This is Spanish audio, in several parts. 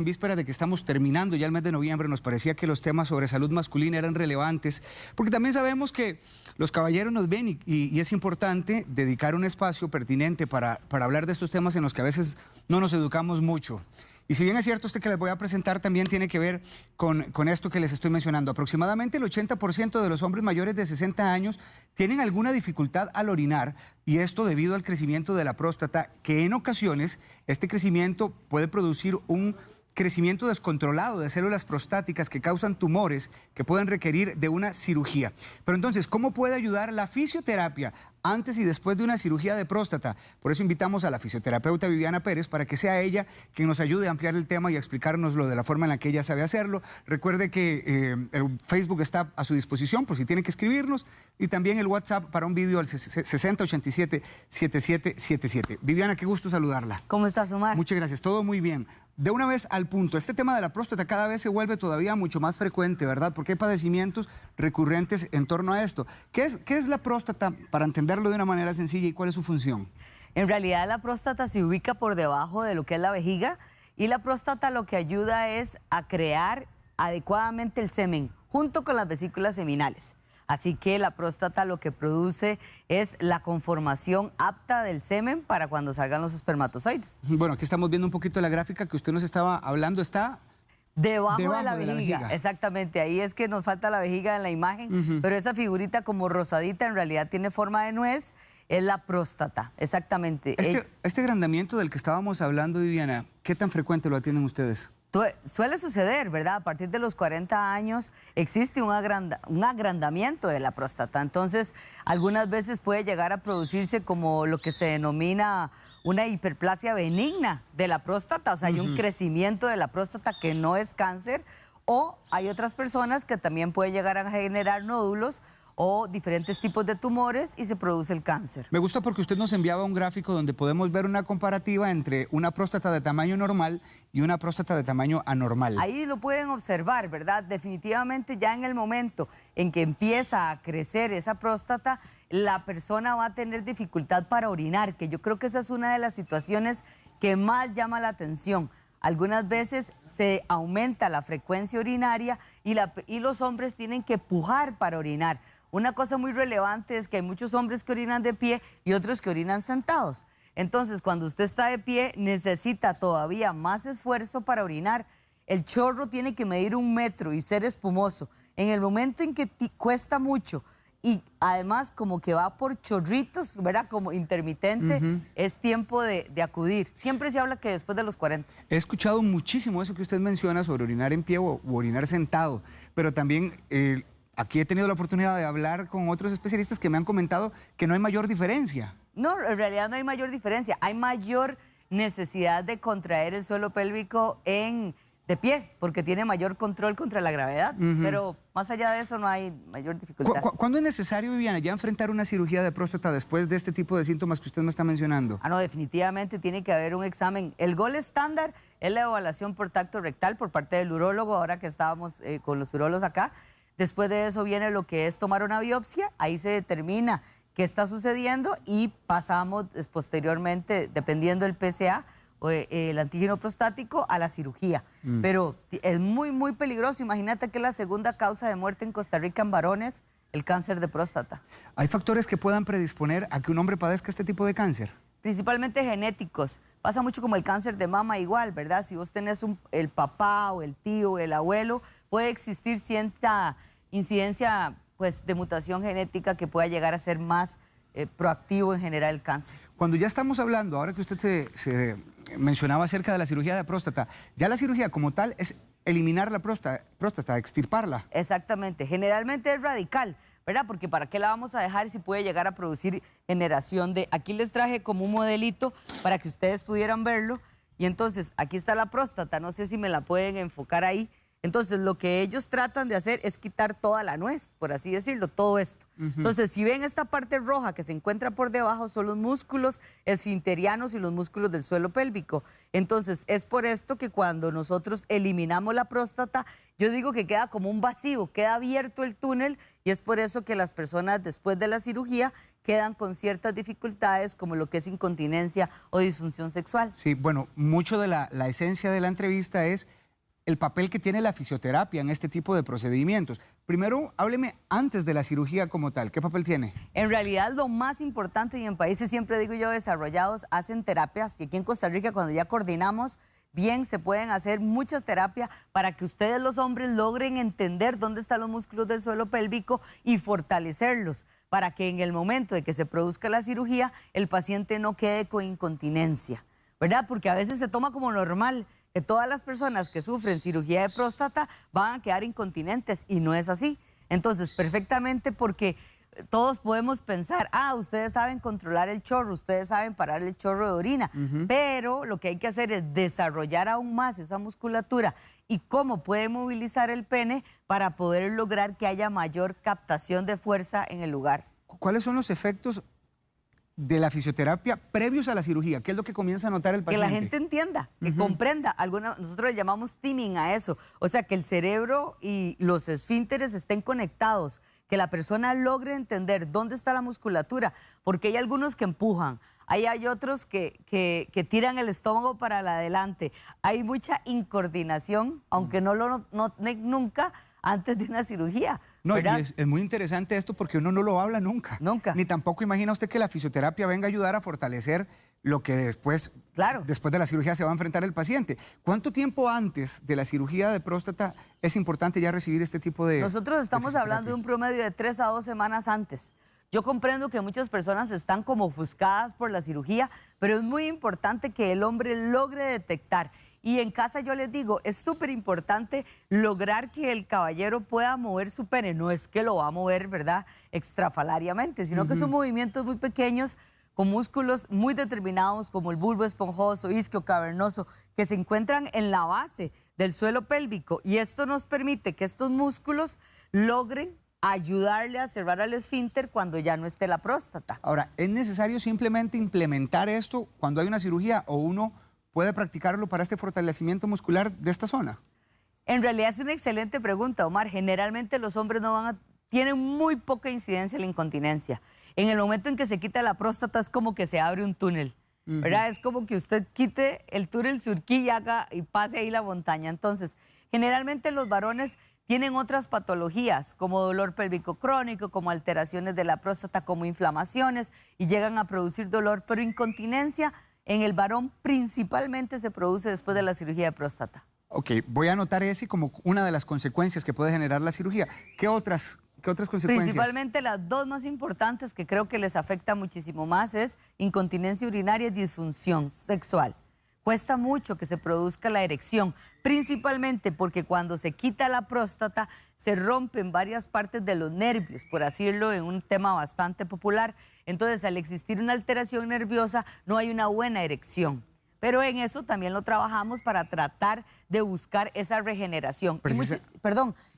En víspera de que estamos terminando ya el mes de noviembre, nos parecía que los temas sobre salud masculina eran relevantes, porque también sabemos que los caballeros nos ven y es importante dedicar un espacio pertinente para hablar de estos temas en los que a veces no nos educamos mucho. Y si bien es cierto, este que les voy a presentar también tiene que ver con esto que les estoy mencionando. Aproximadamente el 80% de los hombres mayores de 60 años tienen alguna dificultad al orinar, y esto debido al crecimiento de la próstata, que en ocasiones este crecimiento puede producir un crecimiento descontrolado de células prostáticas que causan tumores que pueden requerir de una cirugía. Pero entonces, ¿cómo puede ayudar la fisioterapia antes y después de una cirugía de próstata? Por eso invitamos a la fisioterapeuta Viviana Pérez para que sea ella quien nos ayude a ampliar el tema y a explicárnoslo de la forma en la que ella sabe hacerlo. Recuerde que el Facebook está a su disposición por si tiene que escribirnos, y también el WhatsApp para un vídeo al 6087-7777. Viviana, qué gusto saludarla. ¿Cómo estás, Omar? Muchas gracias, todo muy bien. De una vez al punto, este tema de la próstata cada vez se vuelve todavía mucho más frecuente, ¿verdad? Porque hay padecimientos recurrentes en torno a esto. ¿Qué es la próstata, para entenderlo de una manera sencilla, y cuál es su función? En realidad la próstata se ubica por debajo de lo que es la vejiga, y la próstata lo que ayuda es a crear adecuadamente el semen junto con las vesículas seminales. Así que la próstata lo que produce es la conformación apta del semen para cuando salgan los espermatozoides. Bueno, aquí estamos viendo un poquito la gráfica que usted nos estaba hablando. Está debajo de la vejiga. Exactamente, ahí es que nos falta la vejiga en la imagen, pero esa figurita como rosadita en realidad tiene forma de nuez, es la próstata, exactamente. Este agrandamiento del que estábamos hablando, Viviana, ¿qué tan frecuente lo atienden ustedes? Suele suceder, ¿verdad? A partir de los 40 años existe un agrandamiento de la próstata. Entonces, algunas veces puede llegar a producirse como lo que se denomina una hiperplasia benigna de la próstata. O sea, hay un crecimiento de la próstata que no es cáncer. O hay otras personas que también pueden llegar a generar nódulos o diferentes tipos de tumores y se produce el cáncer. Me gusta porque usted nos enviaba un gráfico donde podemos ver una comparativa entre una próstata de tamaño normal y una próstata de tamaño anormal. Ahí lo pueden observar, ¿verdad? Definitivamente ya en el momento en que empieza a crecer esa próstata, la persona va a tener dificultad para orinar, que yo creo que esa es una de las situaciones que más llama la atención. Algunas veces se aumenta la frecuencia urinaria y los hombres tienen que pujar para orinar. Una cosa muy relevante es que hay muchos hombres que orinan de pie y otros que orinan sentados. Entonces, cuando usted está de pie, necesita todavía más esfuerzo para orinar. El chorro tiene que medir 1 metro y ser espumoso. En el momento en que cuesta mucho y además como que va por chorritos, ¿verdad? Como intermitente, es tiempo de acudir. Siempre se habla que después de los 40. He escuchado muchísimo eso que usted menciona sobre orinar en pie u orinar sentado, pero también aquí he tenido la oportunidad de hablar con otros especialistas que me han comentado que no hay mayor diferencia. No, en realidad no hay mayor diferencia. Hay mayor necesidad de contraer el suelo pélvico de pie, porque tiene mayor control contra la gravedad. Pero más allá de eso no hay mayor dificultad. ¿Cuándo es necesario, Viviana, ya enfrentar una cirugía de próstata después de este tipo de síntomas que usted me está mencionando? No, definitivamente tiene que haber un examen. El gol estándar es la evaluación por tacto rectal por parte del urólogo, ahora que estábamos con los urólogos acá. Después de eso viene lo que es tomar una biopsia, ahí se determina qué está sucediendo y pasamos posteriormente, dependiendo del PSA o el antígeno prostático, a la cirugía. Pero es muy, muy peligroso. Imagínate que es la segunda causa de muerte en Costa Rica en varones, el cáncer de próstata. ¿Hay factores que puedan predisponer a que un hombre padezca este tipo de cáncer? Principalmente genéticos. Pasa mucho como el cáncer de mama igual, ¿verdad? Si vos tenés el papá o el tío o el abuelo, puede existir cierta incidencia pues, de mutación genética que pueda llegar a ser más proactivo en generar el cáncer. Cuando ya estamos hablando, ahora que usted se mencionaba acerca de la cirugía de próstata, ya la cirugía como tal es eliminar la próstata, extirparla. Exactamente, generalmente es radical, ¿verdad? Porque ¿para qué la vamos a dejar si puede llegar a producir generación de...? Aquí les traje como un modelito para que ustedes pudieran verlo, y entonces aquí está la próstata, no sé si me la pueden enfocar ahí. Entonces, lo que ellos tratan de hacer es quitar toda la nuez, por así decirlo, todo esto. Entonces, si ven esta parte roja que se encuentra por debajo, son los músculos esfinterianos y los músculos del suelo pélvico. Entonces, es por esto que cuando nosotros eliminamos la próstata, yo digo que queda como un vacío, queda abierto el túnel, y es por eso que las personas después de la cirugía quedan con ciertas dificultades como lo que es incontinencia o disfunción sexual. Sí, bueno, mucho de la esencia de la entrevista es el papel que tiene la fisioterapia en este tipo de procedimientos. Primero, hábleme antes de la cirugía como tal. ¿Qué papel tiene? En realidad, lo más importante, y en países, siempre digo yo, desarrollados, hacen terapias. Y aquí en Costa Rica, cuando ya coordinamos bien, se pueden hacer muchas terapias para que ustedes, los hombres, logren entender dónde están los músculos del suelo pélvico y fortalecerlos, para que en el momento de que se produzca la cirugía, el paciente no quede con incontinencia, ¿verdad? Porque a veces se toma como normal que todas las personas que sufren cirugía de próstata van a quedar incontinentes, y no es así. Entonces, perfectamente, porque todos podemos pensar, ustedes saben controlar el chorro, ustedes saben parar el chorro de orina, pero lo que hay que hacer es desarrollar aún más esa musculatura y cómo puede movilizar el pene para poder lograr que haya mayor captación de fuerza en el lugar. ¿Cuáles son los efectos de la fisioterapia previos a la cirugía? ¿Qué es lo que comienza a notar el paciente? Que la gente entienda, que comprenda. Nosotros le llamamos teaming a eso. O sea, que el cerebro y los esfínteres estén conectados, que la persona logre entender dónde está la musculatura, porque hay algunos que empujan, hay otros que tiran el estómago para adelante. Hay mucha incoordinación, aunque no lo noten nunca antes de una cirugía. No, y es muy interesante esto porque uno no lo habla nunca. Nunca. Ni tampoco imagina usted que la fisioterapia venga a ayudar a fortalecer lo que después, después de la cirugía se va a enfrentar el paciente. ¿Cuánto tiempo antes de la cirugía de próstata es importante ya recibir este tipo de... Nosotros estamos hablando de un promedio de 3 a 2 semanas antes. Yo comprendo que muchas personas están como ofuscadas por la cirugía, pero es muy importante que el hombre logre detectar. Y en casa yo les digo, es súper importante lograr que el caballero pueda mover su pene. No es que lo va a mover, ¿verdad?, extrafalariamente, sino que son movimientos muy pequeños con músculos muy determinados como el bulbo esponjoso, isquio cavernoso, que se encuentran en la base del suelo pélvico. Y esto nos permite que estos músculos logren ayudarle a cerrar al esfínter cuando ya no esté la próstata. Ahora, ¿es necesario simplemente implementar esto cuando hay una cirugía o uno puede practicarlo para este fortalecimiento muscular de esta zona? En realidad es una excelente pregunta, Omar. Generalmente los hombres tienen muy poca incidencia en la incontinencia. En el momento en que se quita la próstata es como que se abre un túnel, ¿verdad? Es como que usted quite el túnel Surquí y pase ahí la montaña. Entonces, generalmente los varones tienen otras patologías como dolor pélvico crónico, como alteraciones de la próstata, como inflamaciones, y llegan a producir dolor, pero incontinencia en el varón principalmente se produce después de la cirugía de próstata. Ok, voy a anotar ese como una de las consecuencias que puede generar la cirugía. ¿Qué otras consecuencias? Principalmente las dos más importantes que creo que les afecta muchísimo más es incontinencia urinaria y disfunción sexual. Cuesta mucho que se produzca la erección, principalmente porque cuando se quita la próstata se rompen varias partes de los nervios, por así decirlo, en un tema bastante popular. Entonces, al existir una alteración nerviosa, no hay una buena erección. Pero en eso también lo trabajamos para tratar de buscar esa regeneración.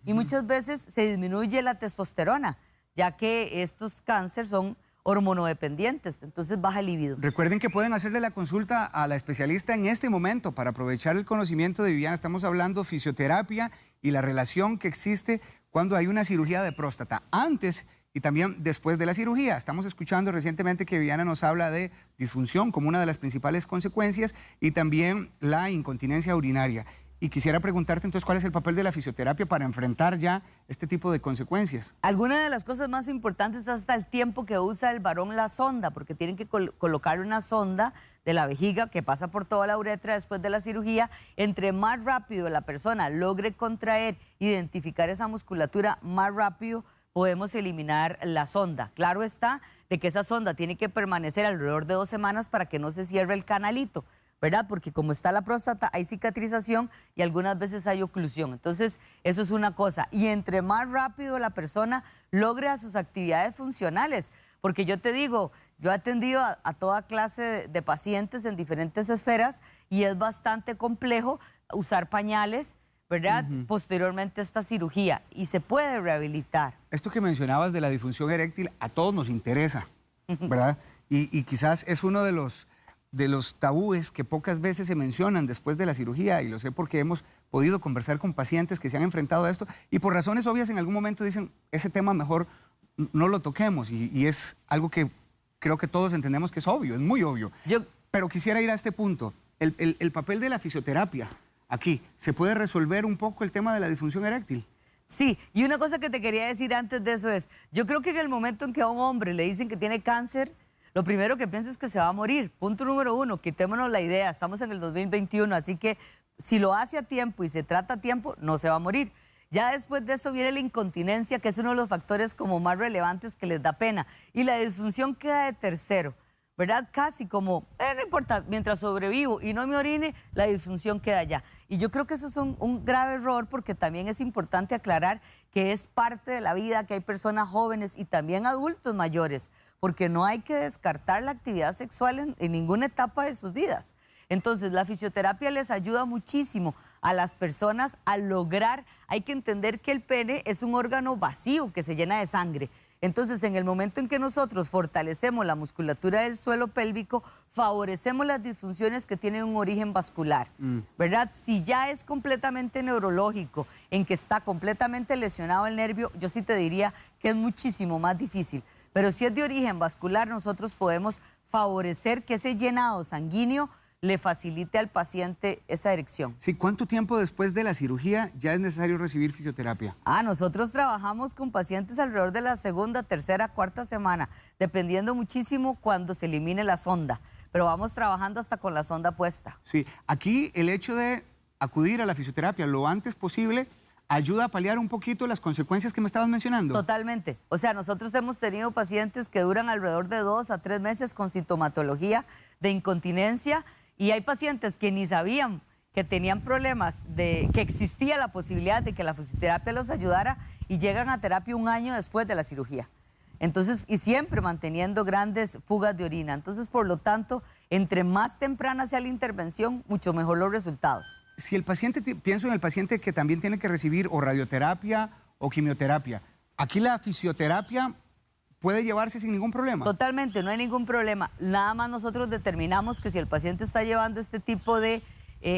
Y muchas veces se disminuye la testosterona, ya que estos cánceres son hormonodependientes, entonces baja el libido. Recuerden que pueden hacerle la consulta a la especialista en este momento para aprovechar el conocimiento de Viviana. Estamos hablando fisioterapia y la relación que existe cuando hay una cirugía de próstata, antes y también después de la cirugía. Estamos escuchando recientemente que Viviana nos habla de disfunción como una de las principales consecuencias y también la incontinencia urinaria. Y quisiera preguntarte entonces cuál es el papel de la fisioterapia para enfrentar ya este tipo de consecuencias. Alguna de las cosas más importantes es hasta el tiempo que usa el varón la sonda, porque tienen que colocar una sonda de la vejiga que pasa por toda la uretra después de la cirugía. Entre más rápido la persona logre contraer, identificar esa musculatura, más rápido podemos eliminar la sonda. Claro está de que esa sonda tiene que permanecer alrededor de 2 semanas para que no se cierre el canalito, ¿verdad? Porque como está la próstata hay cicatrización y algunas veces hay oclusión. Entonces, eso es una cosa. Y entre más rápido la persona logre a sus actividades funcionales, porque yo te digo, yo he atendido a toda clase de pacientes en diferentes esferas y es bastante complejo usar pañales, ¿verdad? Posteriormente a esta cirugía y se puede rehabilitar. Esto que mencionabas de la disfunción eréctil a todos nos interesa, ¿verdad? Y quizás es uno de los tabúes que pocas veces se mencionan después de la cirugía, y lo sé porque hemos podido conversar con pacientes que se han enfrentado a esto y por razones obvias en algún momento dicen, ese tema mejor no lo toquemos, y es algo que creo que todos entendemos que es obvio, es muy obvio. Pero quisiera ir a este punto, el papel de la fisioterapia aquí, ¿se puede resolver un poco el tema de la disfunción eréctil? Sí, y una cosa que te quería decir antes de eso es, yo creo que en el momento en que a un hombre le dicen que tiene cáncer, lo primero que piensa es que se va a morir. Punto número uno, quitémonos la idea, estamos en el 2021, así que si lo hace a tiempo y se trata a tiempo, no se va a morir. Ya después de eso viene la incontinencia, que es uno de los factores como más relevantes que les da pena. Y la disfunción queda de tercero, ¿verdad? Casi como, no importa, mientras sobrevivo y no me orine, la disfunción queda allá. Y yo creo que eso es un grave error, porque también es importante aclarar que es parte de la vida, que hay personas jóvenes y también adultos mayores, porque no hay que descartar la actividad sexual en ninguna etapa de sus vidas. Entonces, la fisioterapia les ayuda muchísimo a las personas a lograr, hay que entender que el pene es un órgano vacío que se llena de sangre. Entonces, en el momento en que nosotros fortalecemos la musculatura del suelo pélvico, favorecemos las disfunciones que tienen un origen vascular, ¿verdad? Si ya es completamente neurológico, en que está completamente lesionado el nervio, yo sí te diría que es muchísimo más difícil. Pero si es de origen vascular, nosotros podemos favorecer que ese llenado sanguíneo le facilite al paciente esa erección. Sí, ¿cuánto tiempo después de la cirugía ya es necesario recibir fisioterapia? Nosotros trabajamos con pacientes alrededor de la segunda, tercera, cuarta semana, dependiendo muchísimo cuando se elimine la sonda, pero vamos trabajando hasta con la sonda puesta. Sí, aquí el hecho de acudir a la fisioterapia lo antes posible ayuda a paliar un poquito las consecuencias que me estabas mencionando. Totalmente. O sea, nosotros hemos tenido pacientes que duran alrededor de 2 a 3 meses con sintomatología de incontinencia, y hay pacientes que ni sabían que tenían problemas, que existía la posibilidad de que la fisioterapia los ayudara, y llegan a terapia 1 año después de la cirugía. Entonces, y siempre manteniendo grandes fugas de orina. Entonces, por lo tanto, entre más temprana sea la intervención, mucho mejor los resultados. Si el paciente, pienso en el paciente que también tiene que recibir o radioterapia o quimioterapia, aquí la fisioterapia puede llevarse sin ningún problema. Totalmente, no hay ningún problema. Nada más nosotros determinamos que si el paciente está llevando este tipo de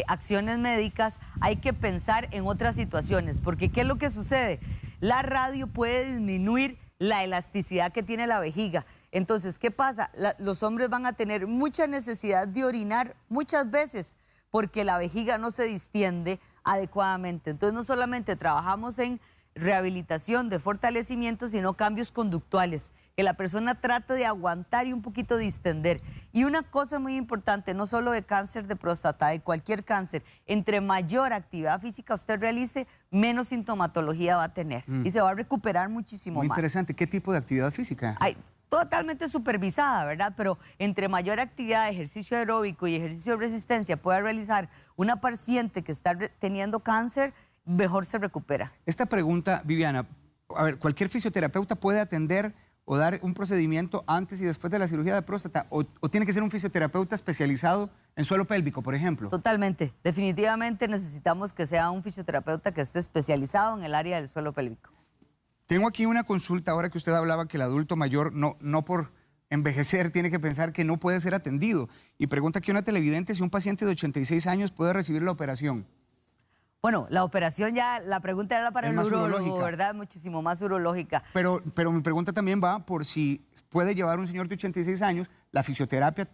acciones médicas, hay que pensar en otras situaciones, porque ¿qué es lo que sucede? La radio puede disminuir la elasticidad que tiene la vejiga. Entonces, ¿qué pasa? Los hombres van a tener mucha necesidad de orinar muchas veces, porque la vejiga no se distiende adecuadamente. Entonces, no solamente trabajamos en rehabilitación, de fortalecimiento, sino cambios conductuales, que la persona trate de aguantar y un poquito distender. Y una cosa muy importante, no solo de cáncer de próstata, de cualquier cáncer, entre mayor actividad física usted realice, menos sintomatología va a tener y se va a recuperar muchísimo más. Muy interesante. ¿Qué tipo de actividad física? Totalmente supervisada, ¿verdad? Pero entre mayor actividad de ejercicio aeróbico y ejercicio de resistencia pueda realizar una paciente que está teniendo cáncer, mejor se recupera. Esta pregunta, Viviana, a ver, ¿cualquier fisioterapeuta puede atender o dar un procedimiento antes y después de la cirugía de próstata? ¿O tiene que ser un fisioterapeuta especializado en suelo pélvico, por ejemplo? Totalmente. Definitivamente necesitamos que sea un fisioterapeuta que esté especializado en el área del suelo pélvico. Tengo aquí una consulta, ahora que usted hablaba que el adulto mayor no por envejecer tiene que pensar que no puede ser atendido. Y pregunta aquí una televidente si un paciente de 86 años puede recibir la operación. Bueno, la operación ya, la pregunta era para el urólogo, ¿verdad? Muchísimo más urológica. Pero mi pregunta también va por si puede llevar un señor de 86 años la fisioterapia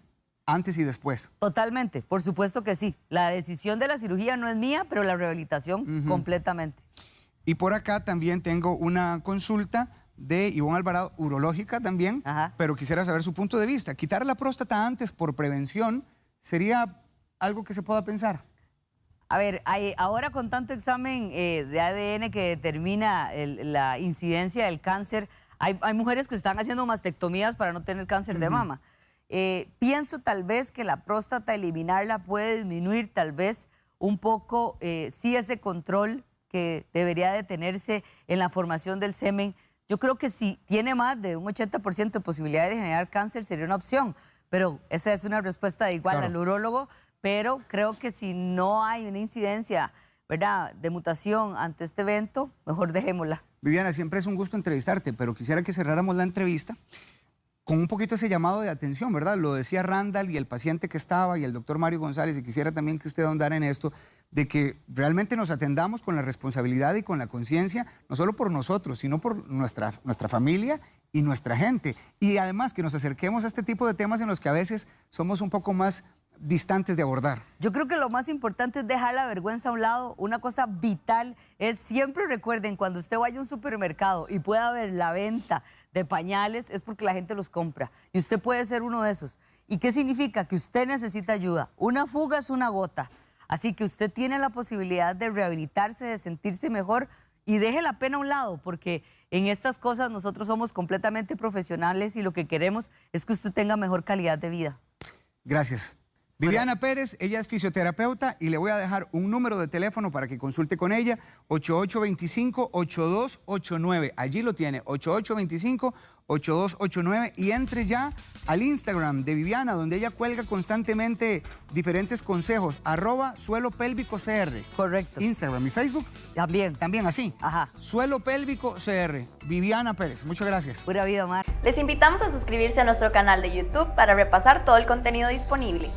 antes y después. Totalmente, por supuesto que sí. La decisión de la cirugía no es mía, pero la rehabilitación completamente. Y por acá también tengo una consulta de Ivonne Alvarado, urológica también, pero quisiera saber su punto de vista. ¿Quitar la próstata antes por prevención sería algo que se pueda pensar? A ver, ahora con tanto examen de ADN que determina la incidencia del cáncer, hay mujeres que están haciendo mastectomías para no tener cáncer de mama. Pienso tal vez que la próstata, eliminarla puede disminuir tal vez un poco, sí, ese control que debería de tenerse en la formación del semen. Yo creo que si tiene más de un 80% de posibilidad de generar cáncer sería una opción, pero esa es una respuesta igual al urólogo, pero creo que si no hay una incidencia ¿verdad?, de mutación ante este evento, mejor dejémosla. Viviana, siempre es un gusto entrevistarte, pero quisiera que cerráramos la entrevista con un poquito ese llamado de atención, ¿verdad? Lo decía Randall y el paciente que estaba y el doctor Mario González, y quisiera también que usted ahondara en esto, de que realmente nos atendamos con la responsabilidad y con la conciencia, no solo por nosotros, sino por nuestra familia y nuestra gente. Y además que nos acerquemos a este tipo de temas en los que a veces somos un poco más distantes de abordar. Yo creo que lo más importante es dejar la vergüenza a un lado. Una cosa vital es, siempre recuerden, cuando usted vaya a un supermercado y pueda ver la venta de pañales, es porque la gente los compra. Y usted puede ser uno de esos. ¿Y qué significa? Que usted necesita ayuda. Una fuga es una gota. Así que usted tiene la posibilidad de rehabilitarse, de sentirse mejor, y deje la pena a un lado, porque en estas cosas nosotros somos completamente profesionales y lo que queremos es que usted tenga mejor calidad de vida. Gracias. Viviana Pérez, ella es fisioterapeuta y le voy a dejar un número de teléfono para que consulte con ella, 8825-8289. Allí lo tiene, 8825-8289, y entre ya al Instagram de Viviana, donde ella cuelga constantemente diferentes consejos, @suelopélvicocr. Correcto. Instagram y Facebook. También. También así. Ajá. Suelo Pélvico CR. Viviana Pérez, muchas gracias. Pura vida, Omar. Les invitamos a suscribirse a nuestro canal de YouTube para repasar todo el contenido disponible.